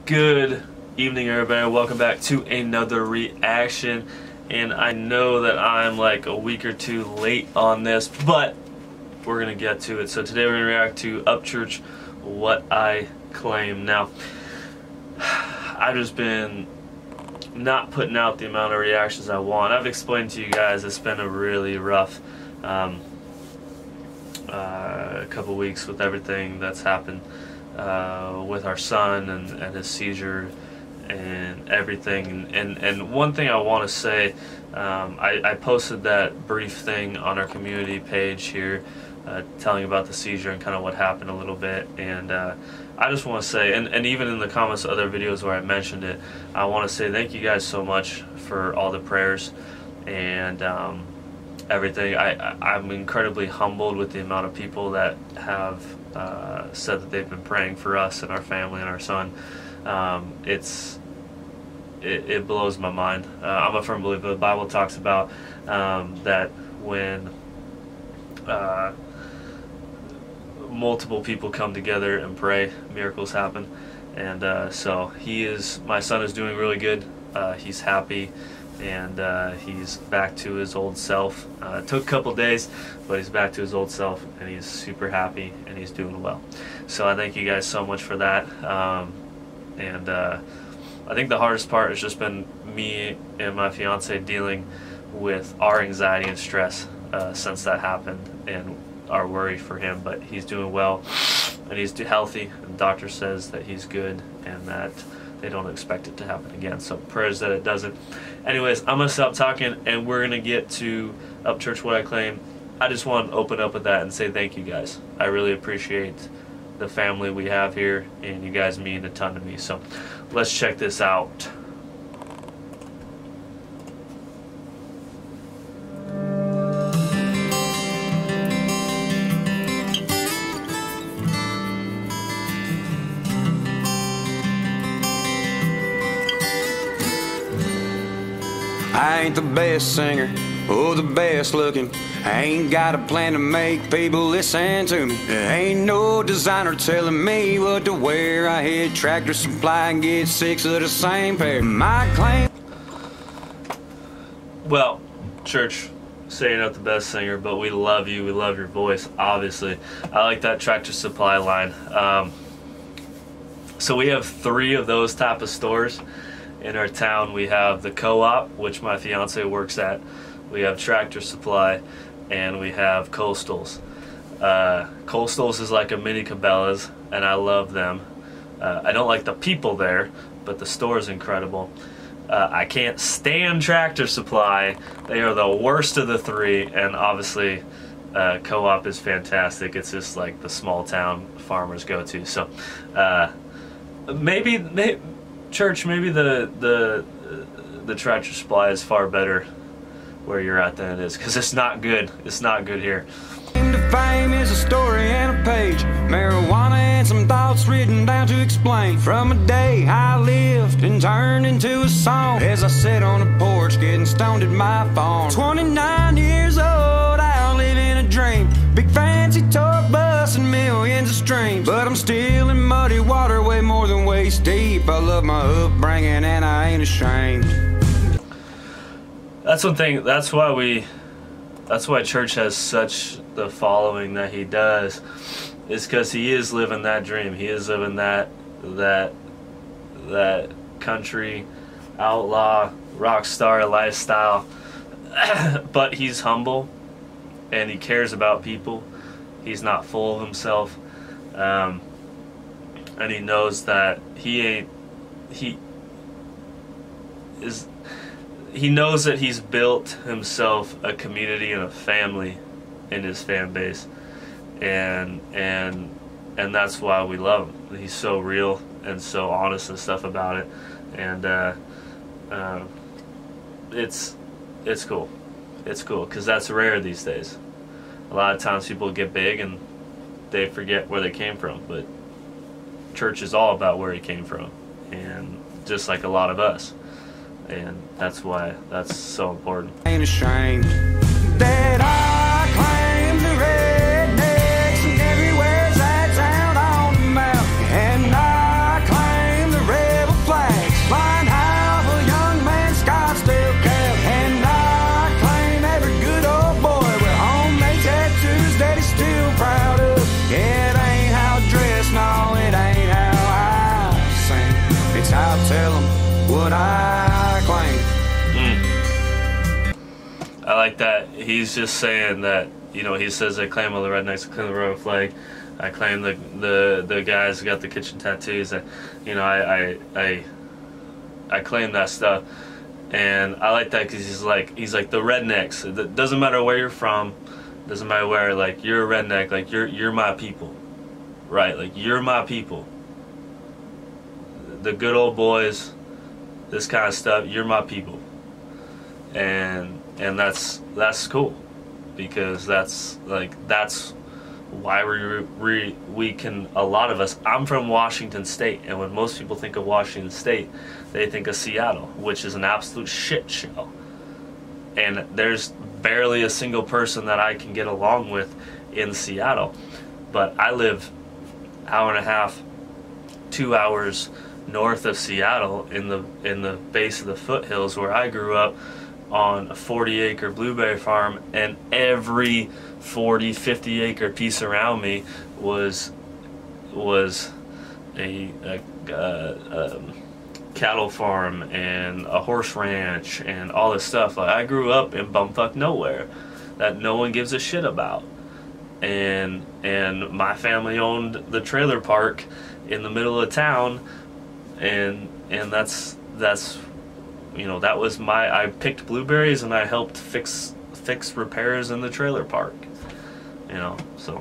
Good evening, everybody. Welcome back to another reaction. And I know that I'm like a week or two late on this, but we're gonna get to it. So today we're gonna react to Upchurch, What I Claim. Now, I've just been not putting out the amount of reactions I want. I've explained to you guys it's been a really rough couple weeks with everything that's happened with our son and his seizure and everything. And one thing I want to say, I posted that brief thing on our community page here telling about the seizure and kind of what happened a little bit. And I just want to say, and even in the comments of other videos where I mentioned it, I want to say thank you guys so much for all the prayers and everything. I'm incredibly humbled with the amount of people that have said that they've been praying for us and our family and our son. It blows my mind. I'm a firm believer. The Bible talks about that when multiple people come together and pray, miracles happen. And so my son is doing really good. He's happy, and he's back to his old self. It took a couple days, but he's back to his old self, and he's super happy, and he's doing well. So I thank you guys so much for that. I think the hardest part has just been me and my fiance dealing with our anxiety and stress since that happened, and our worry for him. But he's doing well, and he's healthy, and the doctor says that he's good and that they don't expect it to happen again. So prayers that it doesn't. Anyways, I'm going to stop talking, and we're going to get to Upchurch, What I Claim. I just want to open up with that and say thank you guys. I really appreciate the family we have here, and you guys mean a ton to me. So let's check this out. I ain't the best singer or the best looking. I ain't got a plan to make people listen to me. There ain't no designer telling me what to wear. I hit Tractor Supply and get 6 of the same pair. My claim. Well, church, say you're not the best singer, but we love you. We love your voice, obviously. I like that Tractor Supply line. So we have 3 of those type of stores in our town. We have the Co-op, which my fiance works at. We have Tractor Supply, and we have Coastal's. Coastal's is like a mini Cabela's, and I love them. I don't like the people there, but the store is incredible. I can't stand Tractor Supply. They are the worst of the 3, and obviously Co-op is fantastic. It's just like the small town farmers go to. So maybe church, maybe the Tractor Supply is far better where you're at than it is, because it's not good. It's not good here. Claim to fame is a story and a page. Marijuana and some thoughts written down to explain. From a day I lived and turned into a song, as I sat on the porch getting stoned at my farm. 29 years old, out living a dream. Big fancy tour bus and millions of streams, but I'm still in muddy water way more than waist deep. I love my upbringing and I ain't ashamed. That's one thing. That's why church has such the following that he does, is because he is living that dream. He is living that country outlaw rock star lifestyle. But he's humble, and he cares about people. He's not full of himself, and he knows that he knows that he's built himself a community and a family in his fan base, and that's why we love him. He's so real and so honest and stuff about it, and it's cool. It's cool because that's rare these days. A lot of times people get big and they forget where they came from, but church is all about where he came from, and just like a lot of us. And that's why that's so important. Ain't ashamed that I claim the rednecks and everywhere's that sound on the map, and I claim the red what I claim. I like that. He's just saying that, you know, he says, I claim all the rednecks, I claim the Royal flag, I claim the guys who got the kitchen tattoos, and, you know, I claim that stuff. And I like that because he's like the rednecks. It doesn't matter where you're from, doesn't matter where, like, you're a redneck, like, you're my people, right? Like, you're my people. The good old boys, this kind of stuff, you're my people. And that's cool, because that's why we can, a lot of us, I'm from Washington State, and when most people think of Washington State, they think of Seattle, which is an absolute shit show. And there's barely a single person that I can get along with in Seattle. But I live hour and a half, 2 hours north of Seattle in the base of the foothills where I grew up, on a 40-acre blueberry farm, and every 40-50 acre piece around me was a cattle farm and a horse ranch and all this stuff. Like, I grew up in bumfuck nowhere that no one gives a shit about, and my family owned the trailer park in the middle of town, and that's you know, that was I picked blueberries and I helped fix repairs in the trailer park, you know, so.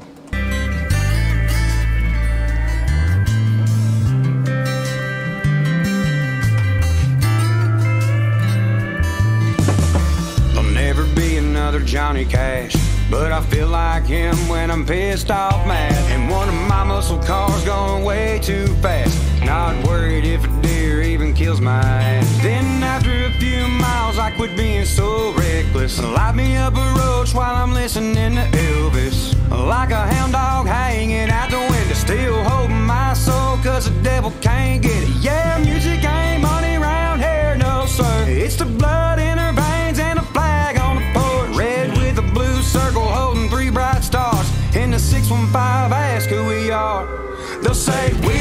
There'll never be another Johnny Cash, but I feel like him when I'm pissed off mad. And one of my muscle cars going way too fast, not worried if a deer even kills my ass. Then after a few miles I quit being so reckless, and light me up a roach while I'm listening to Elvis. Like a hound dog hanging out the window, still holding my soul, cause the devil can't get it. Yeah, music ain't money round here, no sir. It's the blood in her veins and a flag on the porch, red with a blue circle holding 3 bright stars. In the 615, ask who we are. They'll say we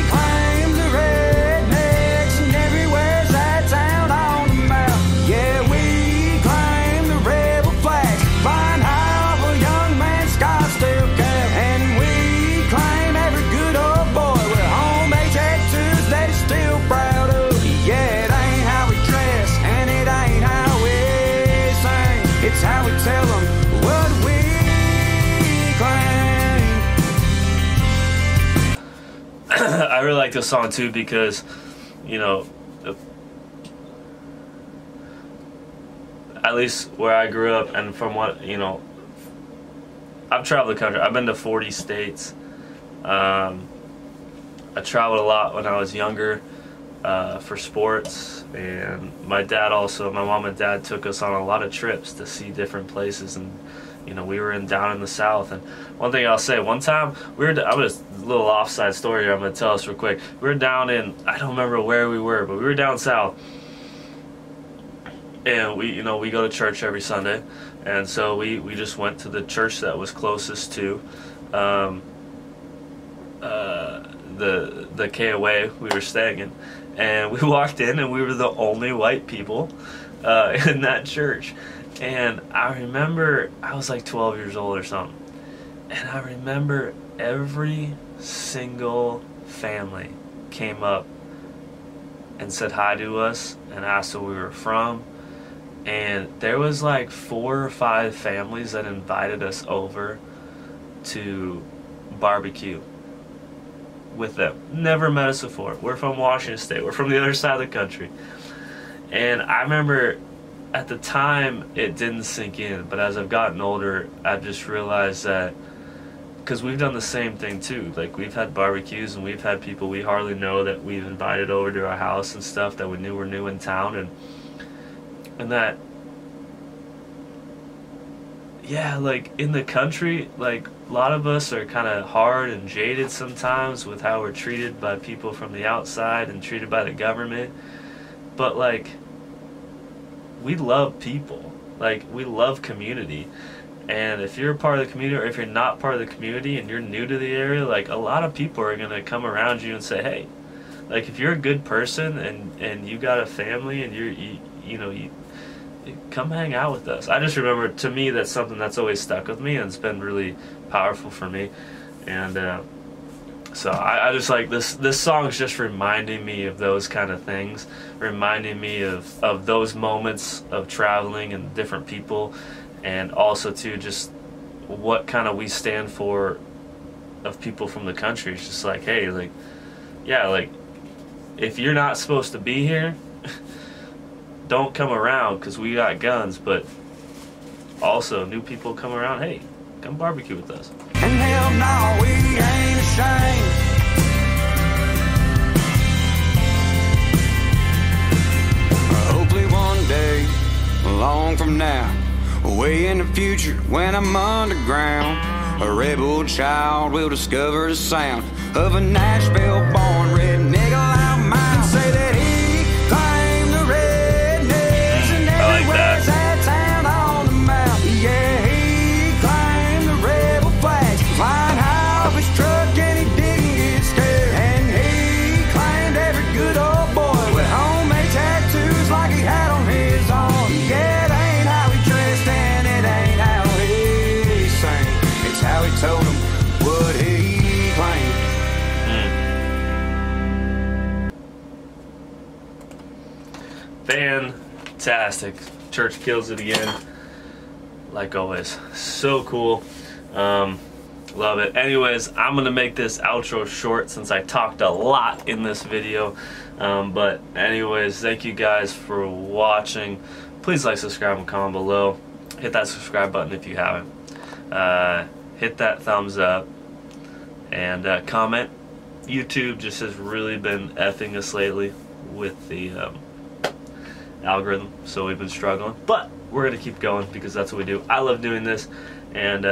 claim the rednecks, and everywhere's that town on the map. Yeah, we claim the rebel flags, flying high off a young man's Scottsdale cap. And we claim every good old boy with home-made tattoos that he's still proud of. Yeah, it ain't how we dress, and it ain't how we sing, it's how we tell them what we claim. I really like this song too, because, you know, at least where I grew up, and from what, you know, I've traveled the country. I've been to 40 states. I traveled a lot when I was younger for sports, and my mom and dad took us on a lot of trips to see different places, and, you know, we were down in the South. And one thing I'll say, one time I'm just a little offside story here I'm going to tell us real quick. We were down in, I don't remember where we were, but we were down south, and we go to church every Sunday, and so we just went to the church that was closest to the KOA we were staying in, and we walked in and we were the only white people in that church. And I remember I was like 12 years old or something, and I remember every single family came up and said hi to us and asked where we were from. And there was like 4 or 5 families that invited us over to barbecue with them. Never met us before. We're from Washington State. We're from the other side of the country. And I remember at the time it didn't sink in, but as I've gotten older, I've just realized that, because we've done the same thing too. Like, we've had barbecues and we've had people we hardly know that we've invited over to our house and stuff that we knew were new in town, and that, yeah, like in the country, like a lot of us are kind of hard and jaded sometimes with how we're treated by people from the outside and treated by the government. But like, we love people, like we love community. And if you're a part of the community, or if you're not part of the community and you're new to the area, like a lot of people are going to come around you and say, hey, Like, if you're a good person and you got a family and you come hang out with us. I just remember, to me, that's something that's always stuck with me, and it's been really powerful for me. And so I just like this song's just reminding me of those kind of things, reminding me of those moments of traveling and different people, and also too just what kind of we stand for of people from the country. It's just like, hey, like, yeah, like, if you're not supposed to be here, don't come around, because we got guns. But also, new people come around, hey, come barbecue with us. And hell no, we ain't ashamed. Hopefully one day, long from now, way in the future, when I'm underground, a rebel child will discover the sound of a Nashville-born red nigga like mine. Say that he claimed the rednecks and everywhere's that town on the map. Yeah, he claimed the rebel flags flying high off his truck, and he didn't get scared. And he claimed every good old boy with homemade tattoos like he had on his arm. Yeah, it ain't how he dressed and it ain't how he sang. It's how he told him what he claimed. Fantastic. Church kills it again, like always. So cool. Love it. Anyways, I'm gonna make this outro short since I talked a lot in this video. But anyways, thank you guys for watching. Please like, subscribe, and comment below. Hit that subscribe button if you haven't. Hit that thumbs up, and comment. YouTube just has really been effing us lately with the algorithm, so we've been struggling, but we're gonna keep going because that's what we do. I love doing this, and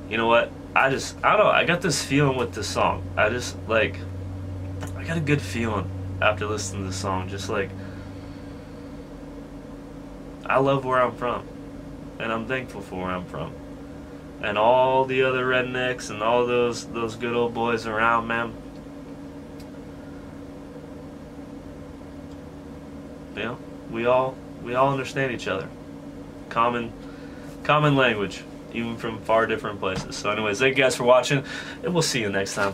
you know what, I don't know, I got this feeling with this song. I got a good feeling after listening to this song. Just like, I love where I'm from, and I'm thankful for where I'm from, and all the other rednecks and all those good old boys around, man. You know, we all understand each other. Common language, even from far different places. So anyways, thank you guys for watching, and we'll see you next time.